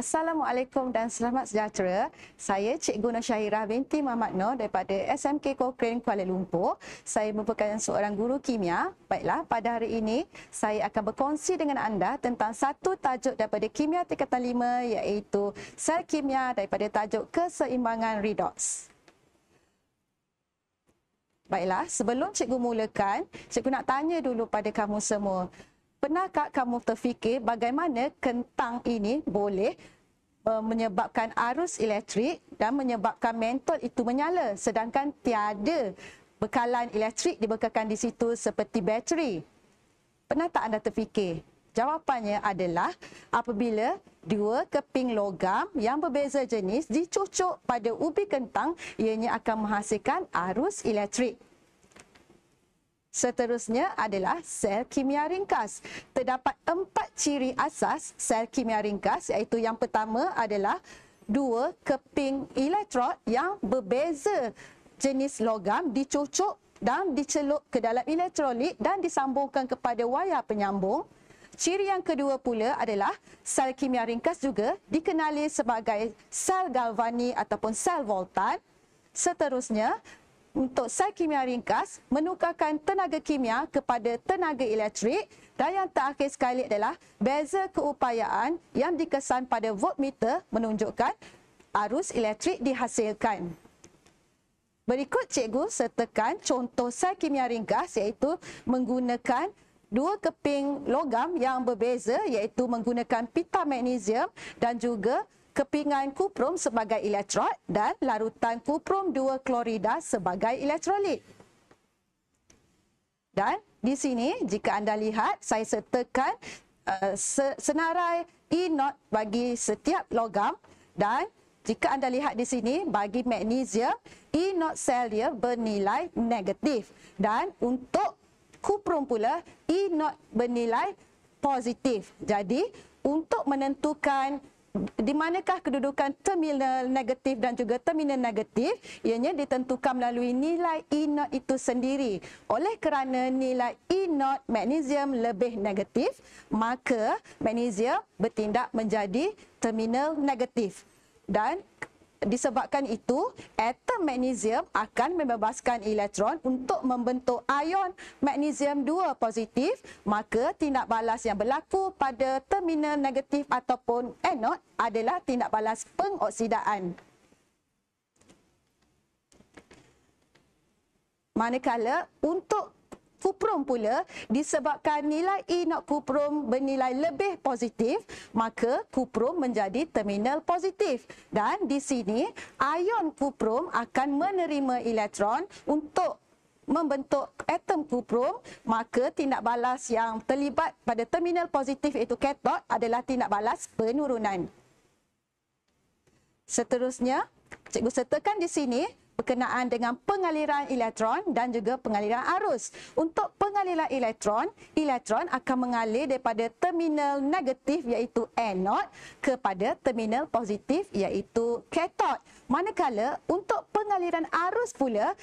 Assalamualaikum dan selamat sejahtera. Saya Cikgu Nur Syahirah binti Muhammad Nur daripada SMK Cochrane Kuala Lumpur. Saya merupakan seorang guru kimia. Baiklah, pada hari ini saya akan berkongsi dengan anda tentang satu tajuk daripada kimia tingkatan 5 iaitu sel kimia daripada tajuk keseimbangan redox. Baiklah, sebelum cikgu mulakan, cikgu nak tanya dulu pada kamu semua. Pernahkah kamu terfikir bagaimana kentang ini boleh menyebabkan arus elektrik dan menyebabkan mentol itu menyala sedangkan tiada bekalan elektrik dibekalkan di situ seperti bateri? Pernah tak anda terfikir? Jawapannya adalah apabila dua keping logam yang berbeza jenis dicucuk pada ubi kentang, ianya akan menghasilkan arus elektrik. Seterusnya adalah sel kimia ringkas. Terdapat 4 ciri asas sel kimia ringkas iaitu yang pertama adalah dua keping elektrod yang berbeza jenis logam dicucuk dan dicelup ke dalam elektrolit dan disambungkan kepada wayar penyambung. Ciri yang kedua pula adalah sel kimia ringkas juga dikenali sebagai sel galvani ataupun sel voltan. Seterusnya, untuk sel kimia ringkas menukarkan tenaga kimia kepada tenaga elektrik, dan yang terakhir sekali adalah beza keupayaan yang dikesan pada voltmeter menunjukkan arus elektrik dihasilkan. Berikut cikgu sertakan contoh sel kimia ringkas iaitu menggunakan dua keping logam yang berbeza iaitu menggunakan pita magnesium dan juga kepingan kuprum sebagai elektrod dan larutan kuprum 2 klorida sebagai elektrolit. Dan di sini jika anda lihat saya sertakan senarai E0 bagi setiap logam, dan jika anda lihat di sini bagi magnesium E0 sel dia bernilai negatif dan untuk kuprum pula E0 bernilai positif. Jadi untuk menentukan di manakah kedudukan terminal negatif dan juga terminal negatif, ianya ditentukan melalui nilai E0 itu sendiri. Oleh kerana nilai E0 magnesium lebih negatif, maka magnesium bertindak menjadi terminal negatif. Dan disebabkan itu, atom magnesium akan membebaskan elektron untuk membentuk ion magnesium 2 positif, maka tindak balas yang berlaku pada terminal negatif ataupun anode adalah tindak balas pengoksidaan. Manakala untuk kuprum pula, disebabkan nilai E0 kuprum bernilai lebih positif, maka kuprum menjadi terminal positif. Dan di sini, ion kuprum akan menerima elektron untuk membentuk atom kuprum, maka tindak balas yang terlibat pada terminal positif iaitu katod adalah tindak balas penurunan. Seterusnya, cikgu sertakan di sini berkenaan dengan pengaliran elektron dan juga pengaliran arus. Untuk pengaliran elektron, elektron akan mengalir daripada terminal negatif iaitu anode kepada terminal positif iaitu katod. Manakala untuk pengaliran arus pula,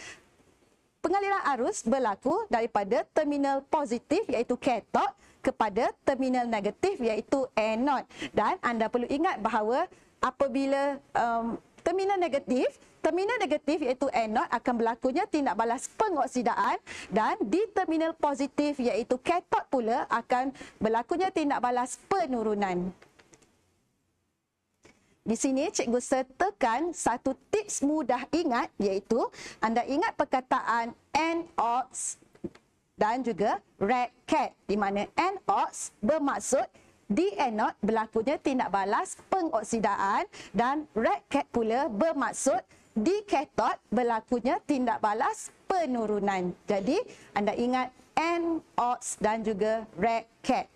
pengaliran arus berlaku daripada terminal positif iaitu katod kepada terminal negatif iaitu anode. Dan anda perlu ingat bahawa apabila terminal negatif iaitu anode akan berlakunya tindak balas pengoksidaan, dan di terminal positif iaitu katod pula akan berlakunya tindak balas penurunan. Di sini cikgu sertakan satu tips mudah ingat iaitu anda ingat perkataan anodes dan juga red-cat, di mana anodes bermaksud di anode berlakunya tindak balas pengoksidaan dan red-cat pula bermaksud di katod berlakunya tindak balas penurunan. Jadi anda ingat anodes dan juga red-cat.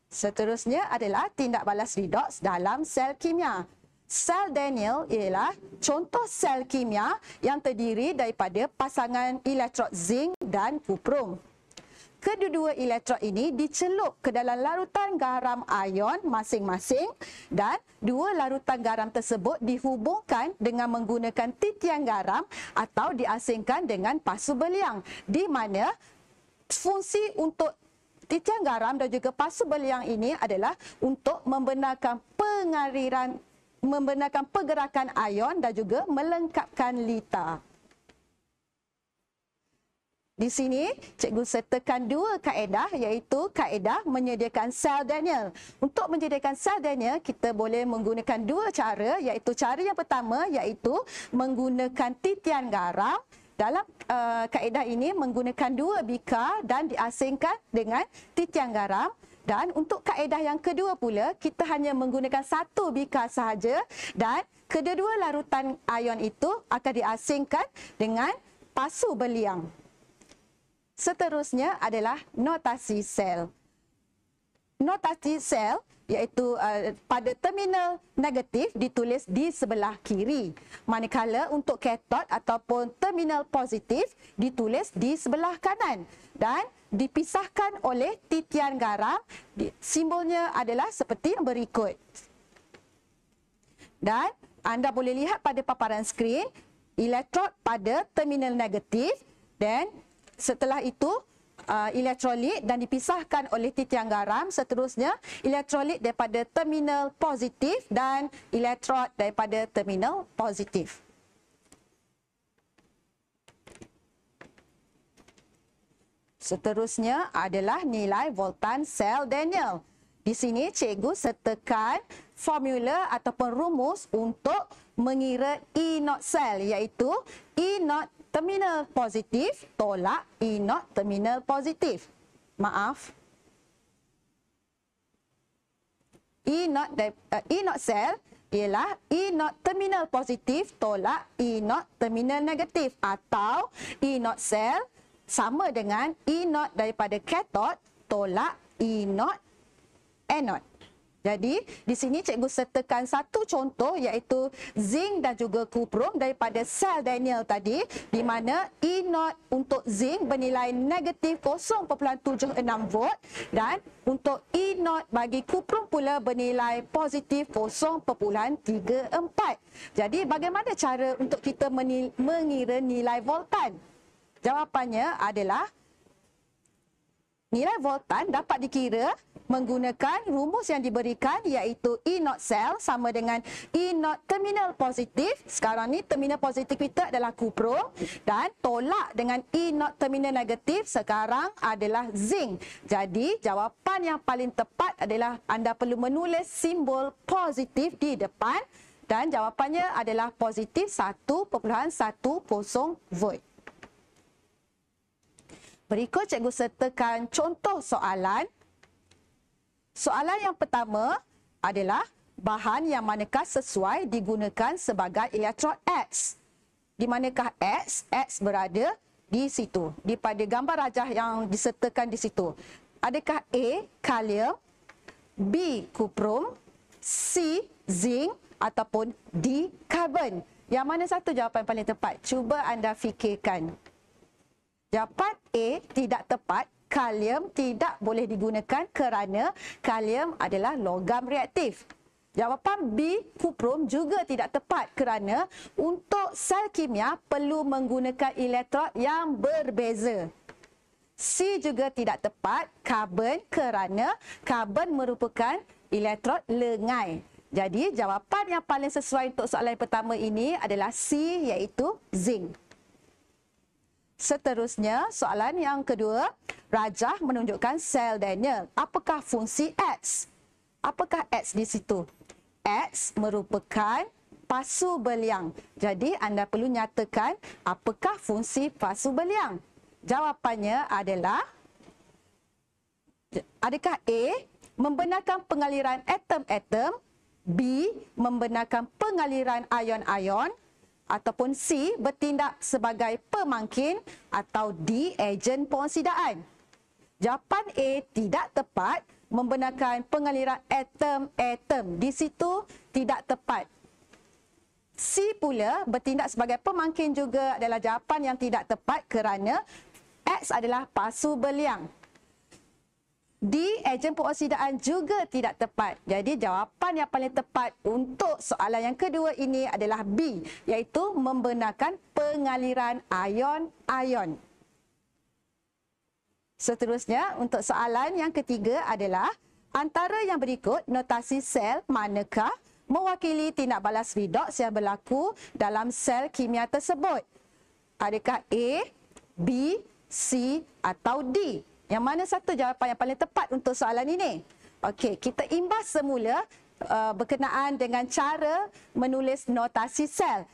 Seterusnya adalah tindak balas redox dalam sel kimia. Sel Daniell ialah contoh sel kimia yang terdiri daripada pasangan elektrod zinc dan kuprum. Kedua-dua elektrod ini dicelup ke dalam larutan garam ion masing-masing, dan dua larutan garam tersebut dihubungkan dengan menggunakan titian garam atau diasingkan dengan pasu beliang, di mana fungsi untuk titian garam dan juga pasu beliang ini adalah untuk membenarkan pergerakan ion dan juga melengkapkan litar. Di sini, cikgu sertakan dua kaedah iaitu kaedah menyediakan sel Daniell. Untuk menyediakan sel Daniell, kita boleh menggunakan dua cara iaitu cara yang pertama iaitu menggunakan titian garam. Dalam kaedah ini menggunakan dua bika dan diasingkan dengan titian garam. Dan untuk kaedah yang kedua pula, kita hanya menggunakan satu bika sahaja dan kedua-dua larutan ion itu akan diasingkan dengan pasu beliang. Seterusnya adalah notasi sel. Notasi sel iaitu pada terminal negatif ditulis di sebelah kiri. Manakala untuk katod ataupun terminal positif ditulis di sebelah kanan. Dan dipisahkan oleh titian garam. Simbolnya adalah seperti yang berikut. Dan anda boleh lihat pada paparan skrin, elektrod pada terminal negatif dan setelah itu elektrolit dan dipisahkan oleh titian garam. Seterusnya elektrolit daripada terminal positif dan elektrod daripada terminal positif. Seterusnya adalah nilai voltan sel Daniell. Di sini cikgu sertakan formula ataupun rumus untuk mengira E0 sel iaitu E0 terminal positif tolak E0 terminal positif. Maaf. E0 sel ialah E0 terminal positif tolak E0 terminal negatif atau E0 sel sama dengan E0 daripada katod tolak E0 anode. Jadi, di sini cikgu sertakan satu contoh iaitu zinc dan juga kuprum daripada sel Daniell tadi di mana E0 untuk zinc bernilai negatif 0.76 volt dan untuk E0 bagi kuprum pula bernilai positif 0.34. Jadi, bagaimana cara untuk kita mengira nilai voltan? Jawapannya adalah nilai voltan dapat dikira menggunakan rumus yang diberikan iaitu E0 sel sama dengan E0 terminal positif. Sekarang ni terminal positif kita adalah kuprum dan tolak dengan E0 terminal negatif sekarang adalah zinc. Jadi jawapan yang paling tepat adalah anda perlu menulis simbol positif di depan dan jawapannya adalah positif 1.10 volt. Berikut cikgu sertakan contoh soalan. Soalan yang pertama adalah bahan yang manakah sesuai digunakan sebagai elektrod X. Di manakah X? X berada di situ, di pada gambar rajah yang disertakan di situ. Adakah A, kalium, B, kuprum, C, zinc ataupun D, karbon? Yang mana satu jawapan paling tepat? Cuba anda fikirkan. Jawapan A tidak tepat. Kalium tidak boleh digunakan kerana kalium adalah logam reaktif. Jawapan B, kuprum juga tidak tepat kerana untuk sel kimia perlu menggunakan elektrod yang berbeza. C juga tidak tepat, karbon kerana karbon merupakan elektrod lengai. Jadi jawapan yang paling sesuai untuk soalan pertama ini adalah C iaitu zinc. Seterusnya, soalan yang kedua, rajah menunjukkan sel Daniell. Apakah fungsi X? Apakah X di situ? X merupakan pasu beliang. Jadi, anda perlu nyatakan apakah fungsi pasu beliang. Jawapannya adalah, adakah A, membenarkan pengaliran atom-atom, B, membenarkan pengaliran ion-ion, ataupun C, bertindak sebagai pemangkin atau D, ejen pengoksidaan. Jawapan A tidak tepat, membenarkan pengaliran atom-atom. Di situ tidak tepat. C pula bertindak sebagai pemangkin juga adalah jawapan yang tidak tepat kerana X adalah pasu beliang. D, ejen pengoksidaan juga tidak tepat. Jadi jawapan yang paling tepat untuk soalan yang kedua ini adalah B, iaitu membenarkan pengaliran ion-ion. Seterusnya, untuk soalan yang ketiga adalah antara yang berikut notasi sel manakah mewakili tindak balas redoks yang berlaku dalam sel kimia tersebut? Adakah A, B, C atau D? Yang mana satu jawapan yang paling tepat untuk soalan ini? Okey, kita imbas semula berkenaan dengan cara menulis notasi sel.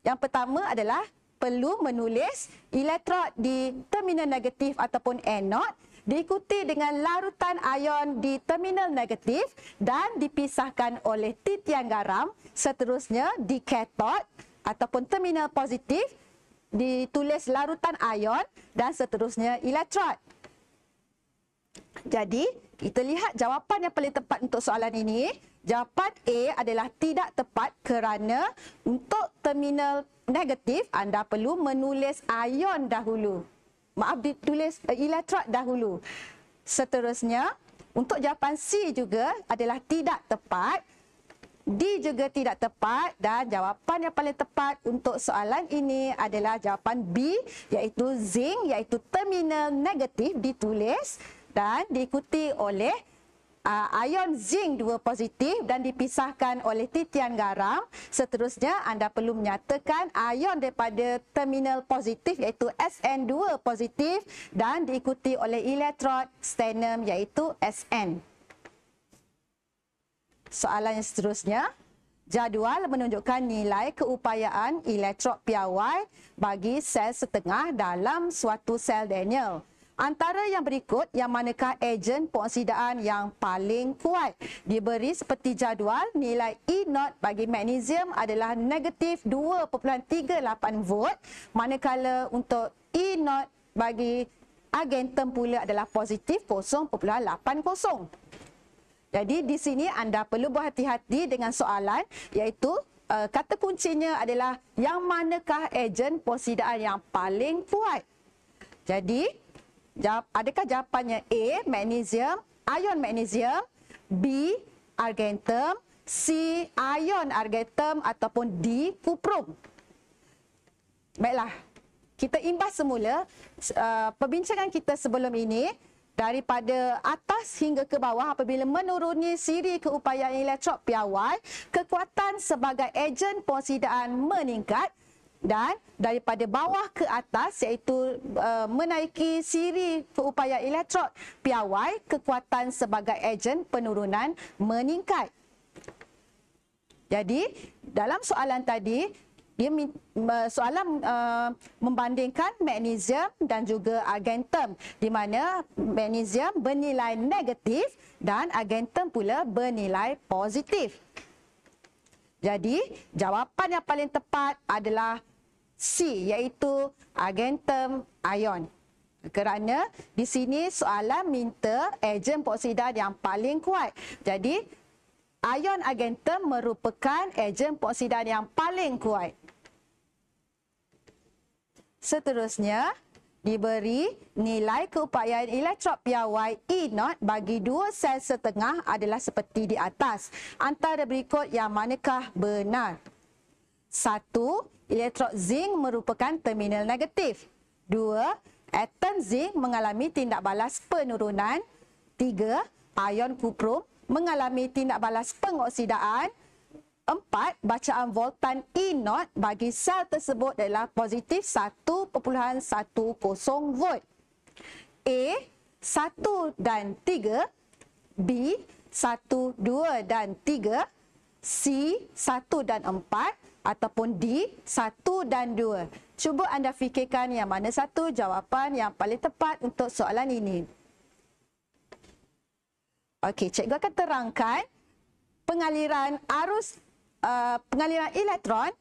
Yang pertama adalah perlu menulis elektrod di terminal negatif ataupun anode, diikuti dengan larutan ion di terminal negatif dan dipisahkan oleh titian garam. Seterusnya di katod ataupun terminal positif ditulis larutan ion dan seterusnya elektrod. Jadi, kita lihat jawapan yang paling tepat untuk soalan ini. Jawapan A adalah tidak tepat kerana untuk terminal negatif anda perlu menulis ion dahulu. Maaf, ditulis elektrod dahulu. Seterusnya, untuk jawapan C juga adalah tidak tepat. D juga tidak tepat dan jawapan yang paling tepat untuk soalan ini adalah jawapan B, iaitu zinc, iaitu terminal negatif ditulis dan diikuti oleh ion zinc 2 positif dan dipisahkan oleh titian garam. Seterusnya anda perlu menyatakan ion daripada terminal positif iaitu Sn2 positif dan diikuti oleh elektrod stannum iaitu Sn. Soalan yang seterusnya, jadual menunjukkan nilai keupayaan elektrod piawai bagi sel setengah dalam suatu sel Daniell. Antara yang berikut, yang manakah ejen pengoksidaan yang paling kuat? Diberi seperti jadual, nilai E0 bagi magnesium adalah negatif 2.38 volt, manakala untuk E0 bagi argentum pula adalah positif 0.80. Jadi di sini anda perlu berhati-hati dengan soalan, iaitu kata kuncinya adalah yang manakah ejen pengoksidaan yang paling kuat. Jadi adakah jawapannya A, magnesium, ion magnesium, B, argentum, C, ion argentum ataupun D, kuprum? Baiklah, kita imbas semula perbincangan kita sebelum ini. Daripada atas hingga ke bawah, apabila menuruni siri keupayaan elektrod piawai, kekuatan sebagai ejen pengoksidaan meningkat, dan daripada bawah ke atas iaitu menaiki siri keupayaan elektrod piawai, kekuatan sebagai ejen penurunan meningkat. Jadi dalam soalan tadi, soalan membandingkan magnesium dan juga argentum, di mana magnesium bernilai negatif dan argentum pula bernilai positif. Jadi jawapan yang paling tepat adalah C, iaitu argentum ion. Kerana di sini soalan minta ejen pengoksidaan yang paling kuat. Jadi ion argentum merupakan ejen pengoksidaan yang paling kuat. Seterusnya, diberi nilai keupayaan elektrod piawai E0 bagi dua sel setengah adalah seperti di atas. Antara berikut yang manakah benar? 1. Elektrod zinc merupakan terminal negatif. 2. Atom zinc mengalami tindak balas penurunan. 3. Ion kuprum mengalami tindak balas pengoksidaan. 4. Bacaan voltan E0 bagi sel tersebut adalah positif 1.10 volt. A, 1 dan 3. B, 1, 2 dan 3. C, 1 dan 4. Ataupun D, 1 dan 2. Cuba anda fikirkan yang mana satu jawapan yang paling tepat untuk soalan ini. Okey, cikgu akan terangkan pengaliran arus pengaliran elektron.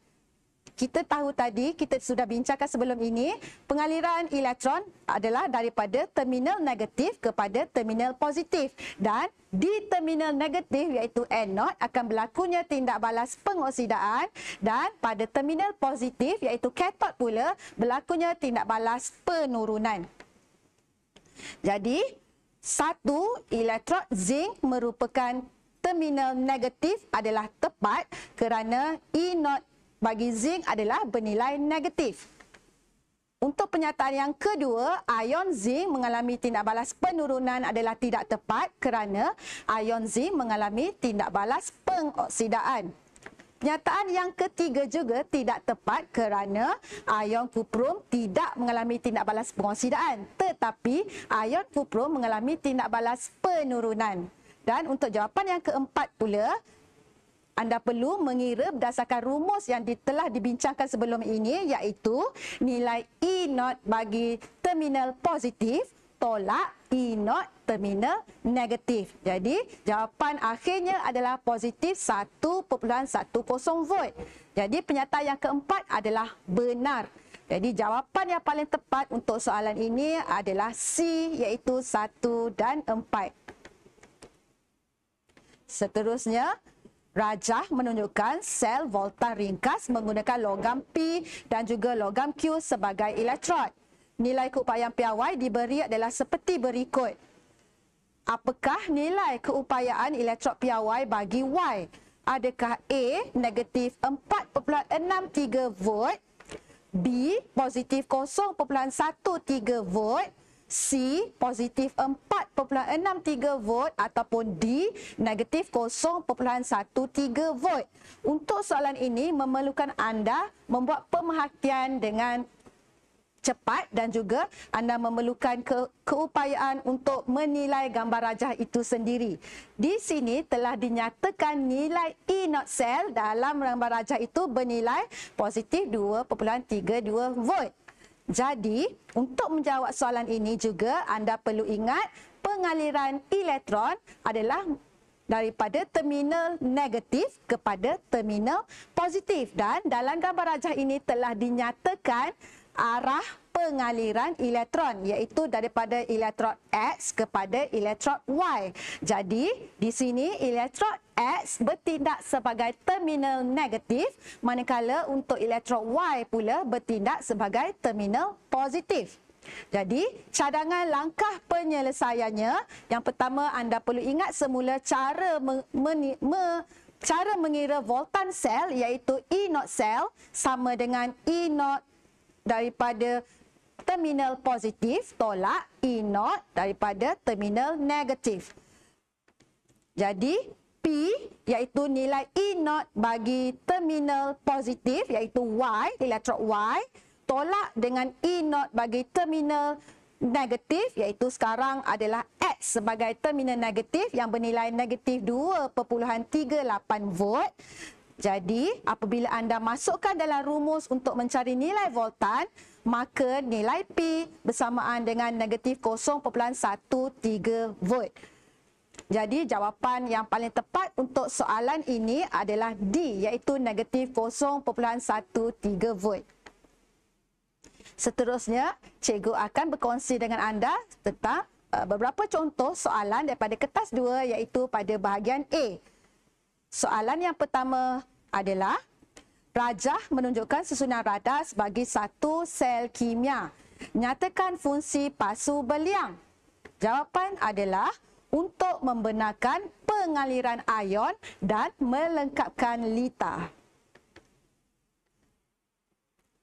Kita tahu tadi, kita sudah bincangkan sebelum ini, pengaliran elektron adalah daripada terminal negatif kepada terminal positif. Dan di terminal negatif iaitu anode akan berlakunya tindak balas pengoksidaan, dan pada terminal positif iaitu katod pula berlakunya tindak balas penurunan. Jadi, 1 elektrod zinc merupakan terminal negatif adalah tepat kerana E0 bagi zinc adalah bernilai negatif. Untuk pernyataan yang kedua, ion zinc mengalami tindak balas penurunan adalah tidak tepat kerana ion zinc mengalami tindak balas pengoksidaan. Pernyataan yang ketiga juga tidak tepat kerana ion kuprum tidak mengalami tindak balas pengoksidaan, tetapi ion kuprum mengalami tindak balas penurunan. Dan untuk jawapan yang keempat pula, anda perlu mengira berdasarkan rumus yang telah dibincangkan sebelum ini, iaitu nilai E0 bagi terminal positif tolak E0 terminal negatif. Jadi, jawapan akhirnya adalah positif 1.10 volt. Jadi, pernyataan yang keempat adalah benar. Jadi, jawapan yang paling tepat untuk soalan ini adalah C, iaitu 1 dan 4. Seterusnya, rajah menunjukkan sel voltan ringkas menggunakan logam P dan juga logam Q sebagai elektrod. Nilai keupayaan piawai diberi adalah seperti berikut. Apakah nilai keupayaan elektrod piawai bagi Y? Adakah A negatif 4.63 volt, B positif 0.13 volt, C positif 4.63 volt ataupun D negatif 0.13 volt. Untuk soalan ini memerlukan anda membuat pemerhatian dengan cepat dan juga anda memerlukan keupayaan untuk menilai gambar rajah itu sendiri. Di sini telah dinyatakan nilai E0 sel dalam gambar rajah itu bernilai positif 2.32 volt. Jadi, untuk menjawab soalan ini juga anda perlu ingat pengaliran elektron adalah daripada terminal negatif kepada terminal positif. Dan dalam gambar rajah ini telah dinyatakan arah pengaliran elektron, iaitu daripada elektrod X kepada elektrod Y. Jadi, di sini elektrod X bertindak sebagai terminal negatif, manakala untuk elektrod Y pula bertindak sebagai terminal positif. Jadi, cadangan langkah penyelesaiannya, yang pertama anda perlu ingat semula cara cara mengira voltan sel, iaitu E0 sel sama dengan E0 daripada terminal positif tolak E0 daripada terminal negatif. Jadi, P iaitu nilai E0 bagi terminal positif iaitu Y, elektrod Y, tolak dengan E0 bagi terminal negatif iaitu sekarang adalah X sebagai terminal negatif yang bernilai negatif 2.38 volt. Jadi, apabila anda masukkan dalam rumus untuk mencari nilai voltan, maka nilai P bersamaan dengan negatif 0.13 volt. Jadi, jawapan yang paling tepat untuk soalan ini adalah D, iaitu negatif 0.13 volt. Seterusnya, cikgu akan berkongsi dengan anda tentang beberapa contoh soalan daripada kertas 2, iaitu pada bahagian A. Soalan yang pertama adalah, rajah menunjukkan susunan radar sebagai satu sel kimia. Nyatakan fungsi pasu berliang. Jawapan adalah untuk membenarkan pengaliran ion dan melengkapkan litar.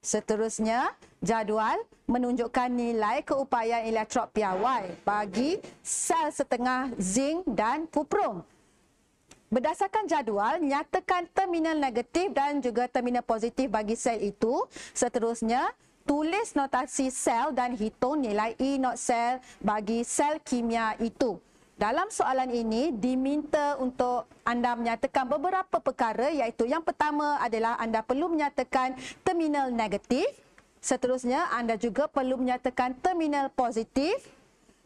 Seterusnya, jadual menunjukkan nilai keupayaan elektrod piawai bagi sel setengah zinc dan kuprum. Berdasarkan jadual, nyatakan terminal negatif dan juga terminal positif bagi sel itu. Seterusnya, tulis notasi sel dan hitung nilai E0 sel bagi sel kimia itu. Dalam soalan ini, diminta untuk anda menyatakan beberapa perkara, iaitu yang pertama adalah anda perlu menyatakan terminal negatif. Seterusnya, anda juga perlu menyatakan terminal positif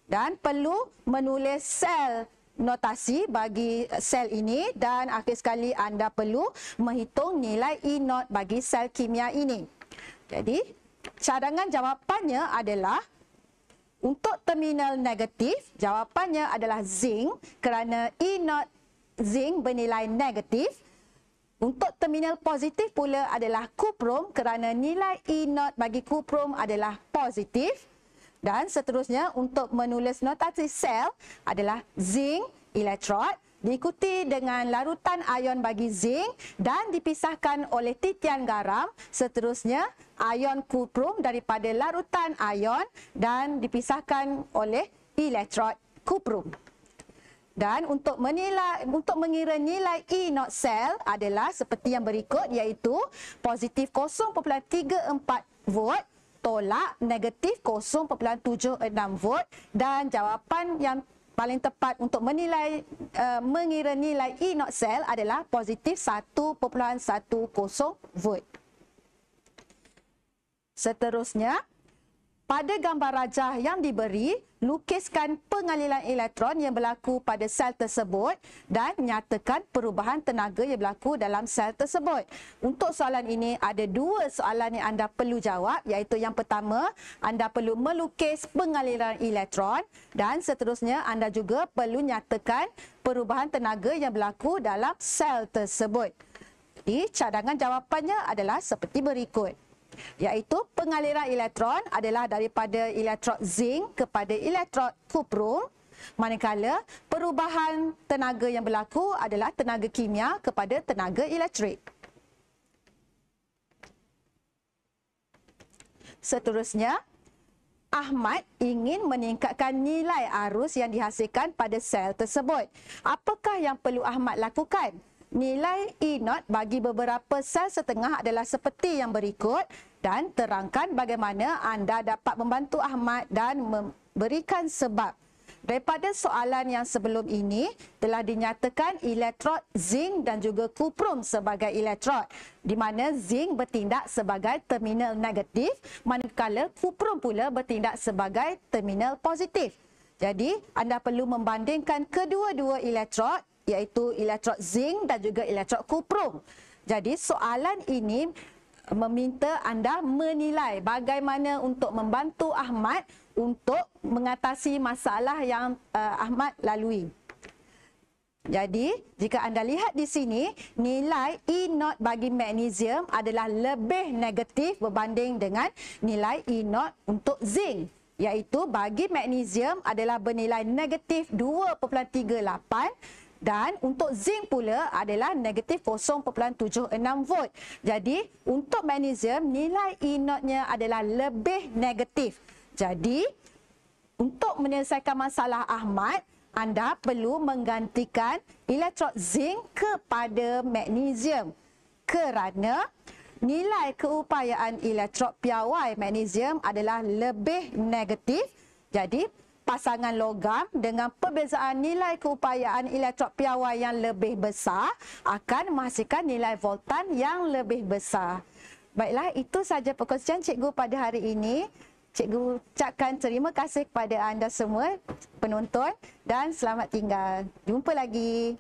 dan perlu menulis sel notasi bagi sel ini, dan akhir sekali anda perlu menghitung nilai E0 bagi sel kimia ini. Jadi, cadangan jawapannya adalah untuk terminal negatif, jawapannya adalah zinc kerana E0 zinc bernilai negatif. Untuk terminal positif pula adalah kuprum kerana nilai E0 bagi kuprum adalah positif. Dan seterusnya untuk menulis notasi sel adalah zinc elektrod diikuti dengan larutan ion bagi zinc dan dipisahkan oleh titian garam. Seterusnya, ion kuprum daripada larutan ion dan dipisahkan oleh elektrod kuprum. Dan untuk mengira nilai E0 sel adalah seperti yang berikut, iaitu positif 0.34 volt tolak negatif 0.76 volt, dan jawapan yang paling tepat untuk mengira nilai E0 sel adalah positif 1.10 volt. Seterusnya, pada gambar rajah yang diberi, lukiskan pengaliran elektron yang berlaku pada sel tersebut dan nyatakan perubahan tenaga yang berlaku dalam sel tersebut. Untuk soalan ini, ada dua soalan yang anda perlu jawab, iaitu yang pertama, anda perlu melukis pengaliran elektron dan seterusnya anda juga perlu nyatakan perubahan tenaga yang berlaku dalam sel tersebut. Jadi, cadangan jawapannya adalah seperti berikut, iaitu pengaliran elektron adalah daripada elektrod zinc kepada elektrod kuprum, manakala perubahan tenaga yang berlaku adalah tenaga kimia kepada tenaga elektrik. Seterusnya, Ahmad ingin meningkatkan nilai arus yang dihasilkan pada sel tersebut. Apakah yang perlu Ahmad lakukan? Nilai E0 bagi beberapa sel setengah adalah seperti yang berikut, dan terangkan bagaimana anda dapat membantu Ahmad dan memberikan sebab. Daripada soalan yang sebelum ini, telah dinyatakan elektrod zinc dan juga kuprum sebagai elektrod, di mana zinc bertindak sebagai terminal negatif, manakala kuprum pula bertindak sebagai terminal positif. Jadi, anda perlu membandingkan kedua-dua elektrod, iaitu elektrod zinc dan juga elektrod kuprum. Jadi soalan ini meminta anda menilai bagaimana untuk membantu Ahmad untuk mengatasi masalah yang Ahmad lalui. Jadi, jika anda lihat di sini, nilai E0 bagi magnesium adalah lebih negatif berbanding dengan nilai E0 untuk zinc, iaitu bagi magnesium adalah bernilai negatif 2.38, dan untuk zinc pula adalah negatif 0.76 volt. Jadi, untuk magnesium, nilai E0-nya adalah lebih negatif. Jadi, untuk menyelesaikan masalah Ahmad, anda perlu menggantikan elektrod zinc kepada magnesium kerana nilai keupayaan elektrod piawai magnesium adalah lebih negatif. Jadi, pasangan logam dengan perbezaan nilai keupayaan elektrod piawai yang lebih besar akan menghasilkan nilai voltan yang lebih besar. Baiklah, itu sahaja perkongsian cikgu pada hari ini. Cikgu ucapkan terima kasih kepada anda semua penonton dan selamat tinggal. Jumpa lagi.